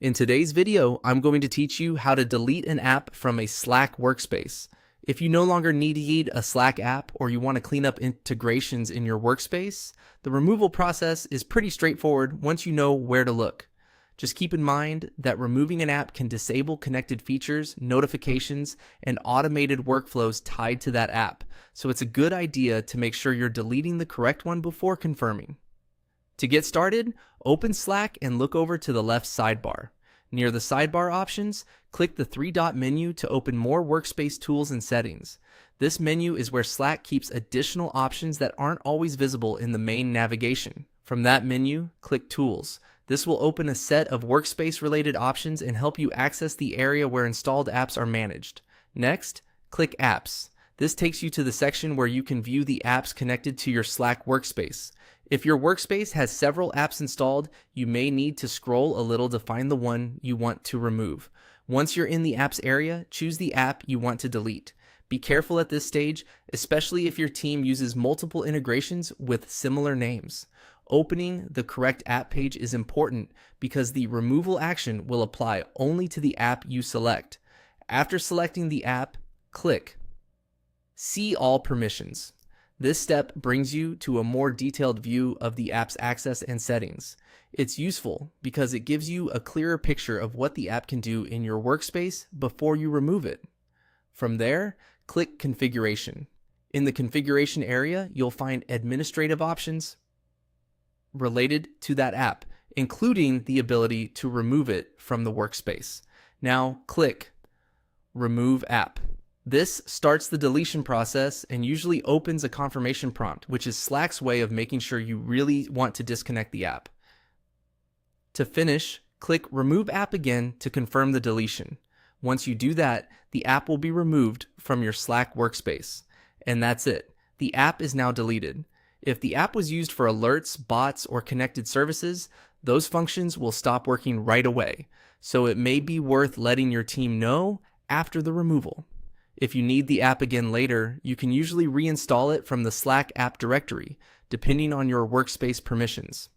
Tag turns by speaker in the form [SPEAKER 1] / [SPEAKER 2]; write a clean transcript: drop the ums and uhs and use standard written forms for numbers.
[SPEAKER 1] In today's video, I'm going to teach you how to delete an app from a Slack workspace. If you no longer need a Slack app or you want to clean up integrations in your workspace, the removal process is pretty straightforward once you know where to look. Just keep in mind that removing an app can disable connected features, notifications, and automated workflows tied to that app, so it's a good idea to make sure you're deleting the correct one before confirming. To get started, open Slack and look over to the left sidebar. Near the sidebar options, click the three-dot menu to open more workspace tools and settings. This menu is where Slack keeps additional options that aren't always visible in the main navigation. From that menu, click Tools. This will open a set of workspace-related options and help you access the area where installed apps are managed. Next, click Apps. This takes you to the section where you can view the apps connected to your Slack workspace. If your workspace has several apps installed, you may need to scroll a little to find the one you want to remove. Once you're in the apps area, choose the app you want to delete. Be careful at this stage, especially if your team uses multiple integrations with similar names. Opening the correct app page is important because the removal action will apply only to the app you select. After selecting the app, click See All Permissions. This step brings you to a more detailed view of the app's access and settings. It's useful because it gives you a clearer picture of what the app can do in your workspace before you remove it. From there, click Configuration. In the configuration area, you'll find administrative options related to that app, including the ability to remove it from the workspace. Now click Remove App. This starts the deletion process and usually opens a confirmation prompt, which is Slack's way of making sure you really want to disconnect the app. To finish, click Remove App again to confirm the deletion. Once you do that, the app will be removed from your Slack workspace. And that's it. The app is now deleted. If the app was used for alerts, bots, or connected services, those functions will stop working right away. So it may be worth letting your team know after the removal. If you need the app again later, you can usually reinstall it from the Slack app directory, depending on your workspace permissions.